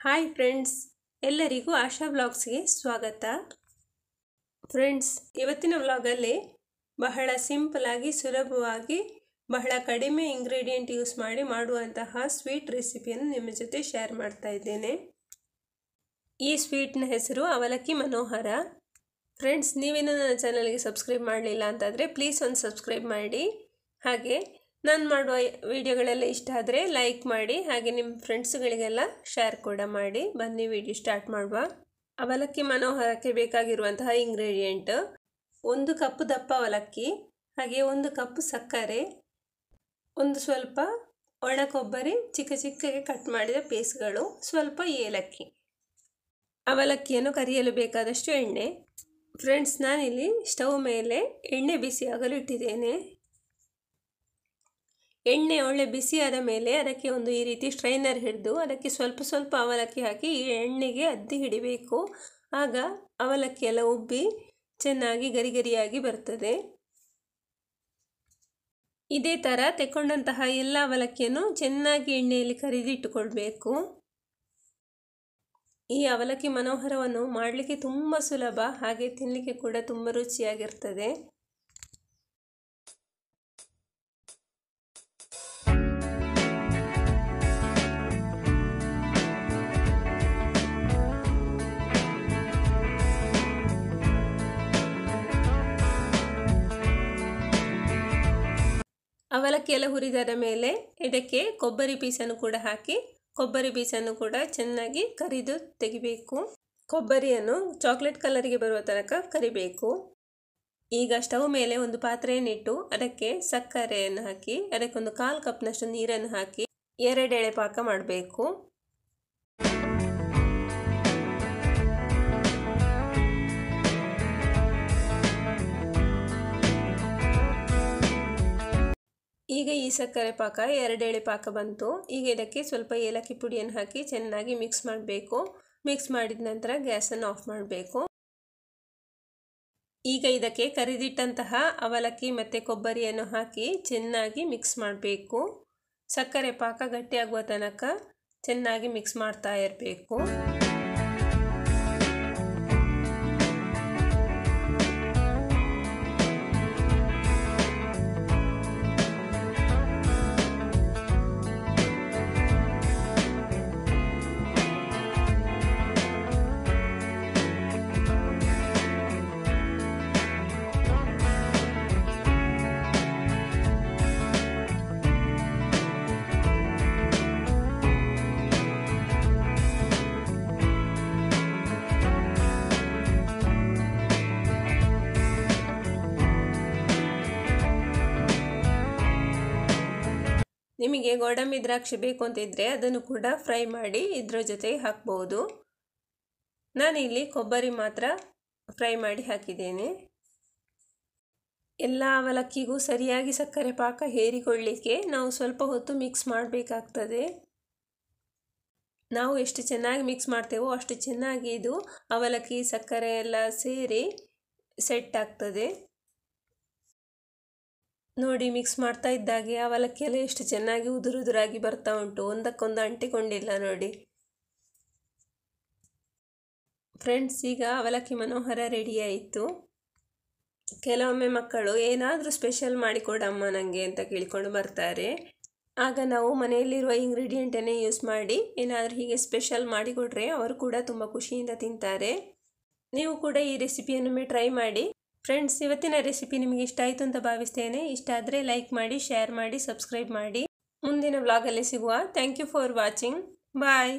Hi friends, ಎಲ್ಲರಿಗೂ ಆಶಾ ವ್ಲಾಗ್ಸ್ಗೆ ಸ್ವಾಗತ. Friends, ಇವತ್ತಿನ ವ್ಲಾಗಲ್ಲಿ ಬಹಳ ಸಿಂಪಲ್ ಆಗಿ ಸುಲಭವಾಗಿ ಬಹಳ ಕಡಿಮೆ ಇಂಗ್ರೀಡಿಯೆಂಟ್ ಯೂಸ್ ಮಾಡಿ ಮಾಡುವಂತಹ ಸ್ವೀಟ್ ರೆಸಿಪಿಯನ್ನು ನಿಮ್ಮ ಜೊತೆ ಶೇರ್ ಮಾಡ್ತಾ ಇದ್ದೇನೆ. ಈ ಸ್ವೀಟ್ನ ಹೆಸರು ಅವಲಕ್ಕಿ ಮನೋಹರ. ಫ್ರೆಂಡ್ಸ್, ನೀವೇನು ನನ್ನ ಚಾನಲ್ಗೆ ಸಬ್ಸ್ಕ್ರೈಬ್ ಮಾಡಲಿಲ್ಲ ಅಂತಾದರೆ ಪ್ಲೀಸ್ ಒಂದು ಸಬ್ಸ್ಕ್ರೈಬ್ ಮಾಡಿ. ಹಾಗೆ ನಾನು ಮಾಡುವ ವಿಡಿಯೋಗಳೆಲ್ಲ ಇಷ್ಟ ಆದರೆ ಲೈಕ್ ಮಾಡಿ, ಹಾಗೆ ನಿಮ್ಮ ಫ್ರೆಂಡ್ಸ್ಗಳಿಗೆಲ್ಲ ಶೇರ್ ಕೂಡ ಮಾಡಿ. ಬನ್ನಿ ವಿಡಿಯೋ ಸ್ಟಾರ್ಟ್ ಮಾಡುವ. ಅವಲಕ್ಕಿ ಮನೋಹರಕ್ಕೆ ಬೇಕಾಗಿರುವಂತಹ ಇಂಗ್ರೀಡಿಯೆಂಟ್: 1 ಕಪ್ ದಪ್ಪ ಅವಲಕ್ಕಿ, ಹಾಗೆ 1 ಕಪ್ ಸಕ್ಕರೆ, ಒಂದು ಸ್ವಲ್ಪ ಒಣ ಕೊಬ್ಬರಿ ಚಿಕ್ಕ ಚಿಕ್ಕಗೆ ಕಟ್ ಮಾಡಿದ ಪೀಸ್ಗಳು, ಸ್ವಲ್ಪ ಏಲಕ್ಕಿ. ಅವಲಕ್ಕಿಯನ್ನು ಕರಿಯಲು ಬೇಕಾದಷ್ಟು ಎಣ್ಣೆ. ಫ್ರೆಂಡ್ಸ್, ನಾನಿಲ್ಲಿ ಸ್ಟವ್ ಮೇಲೆ ಎಣ್ಣೆ ಬಿಸಿಯಾಗಲು ಇಟ್ಟಿದ್ದೇನೆ. ಎಣ್ಣೆ ಒಳ್ಳೆ ಬಿಸಿಯಾದ ಮೇಲೆ ಅದಕ್ಕೆ ಒಂದು ಈ ರೀತಿ ಸ್ಟ್ರೈನರ್ ಹಿಡಿದು ಅದಕ್ಕೆ ಸ್ವಲ್ಪ ಸ್ವಲ್ಪ ಅವಲಕ್ಕಿ ಹಾಕಿ ಈ ಎಣ್ಣೆಗೆ ಅದ್ದಿ ಹಿಡಿಬೇಕು. ಆಗ ಅವಲಕ್ಕಿ ಎಲ್ಲ ಉಬ್ಬಿ ಚೆನ್ನಾಗಿ ಗರಿ ಗರಿಯಾಗಿ ಬರ್ತದೆ. ಇದೇ ಥರ ತೆಕ್ಕೊಂಡಂತಹ ಎಲ್ಲ ಅವಲಕ್ಕಿಯನ್ನು ಚೆನ್ನಾಗಿ ಎಣ್ಣೆಯಲ್ಲಿ ಕರಿದಿಟ್ಟುಕೊಳ್ಬೇಕು. ಈ ಅವಲಕ್ಕಿ ಮನೋಹರವನ್ನು ಮಾಡಲಿಕ್ಕೆ ತುಂಬ ಸುಲಭ, ಹಾಗೆ ತಿನ್ನಲಿಕ್ಕೆ ಕೂಡ ತುಂಬ ರುಚಿಯಾಗಿರ್ತದೆ. ಅವಲಕ್ಕಿ ಎಲ್ಲ ಹುರಿದಾದ ಮೇಲೆ ಇದಕ್ಕೆ ಕೊಬ್ಬರಿ ಪೀಸನ್ನು ಕೂಡ ಹಾಕಿ ಕೊಬ್ಬರಿ ಪೀಸನ್ನು ಕೂಡ ಚೆನ್ನಾಗಿ ಕರಿದು ತೆಗಿಬೇಕು. ಕೊಬ್ಬರಿಯನ್ನು ಚಾಕ್ಲೇಟ್ ಕಲರಿಗೆ ಬರುವ ತನಕ ಕರಿಬೇಕು. ಈಗ ಸ್ಟವ್ ಮೇಲೆ ಒಂದು ಪಾತ್ರೆಯನ್ನಿಟ್ಟು ಅದಕ್ಕೆ ಸಕ್ಕರೆಯನ್ನು ಹಾಕಿ ಅದಕ್ಕೊಂದು 1/4 ಕಪ್ನಷ್ಟು ನೀರನ್ನು ಹಾಕಿ 2 ಎಳೆ ಪಾಕ ಮಾಡಬೇಕು. ಈಗ ಈ ಸಕ್ಕರೆ ಪಾಕ 2 ಎಳೆ ಪಾಕ ಬಂತು. ಈಗ ಇದಕ್ಕೆ ಸ್ವಲ್ಪ ಏಲಕ್ಕಿ ಪುಡಿಯನ್ನು ಹಾಕಿ ಚೆನ್ನಾಗಿ ಮಿಕ್ಸ್ ಮಾಡಬೇಕು. ಮಿಕ್ಸ್ ಮಾಡಿದ ನಂತರ ಗ್ಯಾಸನ್ನು ಆಫ್ ಮಾಡಬೇಕು. ಈಗ ಇದಕ್ಕೆ ಕರಿದಿಟ್ಟಂತಹ ಅವಲಕ್ಕಿ ಮತ್ತು ಕೊಬ್ಬರಿಯನ್ನು ಹಾಕಿ ಚೆನ್ನಾಗಿ ಮಿಕ್ಸ್ ಮಾಡಬೇಕು. ಸಕ್ಕರೆ ಪಾಕ ಗಟ್ಟಿಯಾಗುವ ತನಕ ಚೆನ್ನಾಗಿ ಮಿಕ್ಸ್ ಮಾಡ್ತಾ ಇರಬೇಕು. ನಿಮಗೆ ಗೋಡಂಬಿ ದ್ರಾಕ್ಷಿ ಬೇಕು ಅಂತಿದ್ರೆ ಅದನ್ನು ಕೂಡ ಫ್ರೈ ಮಾಡಿ ಇದರ ಜೊತೆ ಹಾಕ್ಬೋದು. ನಾನಿಲ್ಲಿ ಕೊಬ್ಬರಿ ಮಾತ್ರ ಫ್ರೈ ಮಾಡಿ ಹಾಕಿದ್ದೇನೆ. ಎಲ್ಲ ಅವಲಕ್ಕಿಗೂ ಸರಿಯಾಗಿ ಸಕ್ಕರೆ ಪಾಕ ಹೇರಿಕೊಳ್ಳಿಕ್ಕೆ ನಾವು ಸ್ವಲ್ಪ ಹೊತ್ತು ಮಿಕ್ಸ್ ಮಾಡಬೇಕಾಗ್ತದೆ. ನಾವು ಎಷ್ಟು ಚೆನ್ನಾಗಿ ಮಿಕ್ಸ್ ಮಾಡ್ತೇವೋ ಅಷ್ಟು ಚೆನ್ನಾಗಿ ಇದು ಅವಲಕ್ಕಿ ಸಕ್ಕರೆ ಎಲ್ಲ ಸೇರಿ ಸೆಟ್ ಆಗ್ತದೆ. ನೋಡಿ, ಮಿಕ್ಸ್ ಮಾಡ್ತಾ ಇದ್ದಾಗೆ ಅವಲಕ್ಕಿ ಎಲ್ಲ ಎಷ್ಟು ಚೆನ್ನಾಗಿ ಉದುರಾಗಿ ಬರ್ತಾ ಉಂಟು, ಒಂದಕ್ಕೊಂದು ಅಂಟಿಕೊಂಡಿಲ್ಲ ನೋಡಿ. ಫ್ರೆಂಡ್ಸ್, ಈಗ ಅವಲಕ್ಕಿ ಮನೋಹರ ರೆಡಿ ಆಯಿತು. ಕೆಲವೊಮ್ಮೆ ಮಕ್ಕಳು ಏನಾದರೂ ಸ್ಪೆಷಲ್ ಮಾಡಿಕೊಡಮ್ಮ ನನಗೆ ಅಂತ ಕೇಳಿಕೊಂಡು ಬರ್ತಾರೆ. ಆಗ ನಾವು ಮನೆಯಲ್ಲಿರುವ ಇಂಗ್ರೀಡಿಯೆಂಟನ್ನೇ ಯೂಸ್ ಮಾಡಿ ಏನಾದರೂ ಹೀಗೆ ಸ್ಪೆಷಲ್ ಮಾಡಿಕೊಟ್ರೆ ಅವರು ಕೂಡ ತುಂಬ ಖುಷಿಯಿಂದ ತಿಂತಾರೆ. ನೀವು ಕೂಡ ಈ ರೆಸಿಪಿಯನ್ನು ಟ್ರೈ ಮಾಡಿ. ಫ್ರೆಂಡ್ಸ್, ಇವತ್ತಿನ ರೆಸಿಪಿ ನಿಮಗೆ ಇಷ್ಟ ಆಯಿತು ಅಂತ ಭಾವಿಸ್ತೇನೆ. ಇಷ್ಟ ಆದರೆ ಲೈಕ್ ಮಾಡಿ, ಶೇರ್ ಮಾಡಿ, ಸಬ್ಸ್ಕ್ರೈಬ್ ಮಾಡಿ. ಮುಂದಿನ ವ್ಲಾಗಲ್ಲಿ ಸಿಗುವ. Thank you for watching. Bye.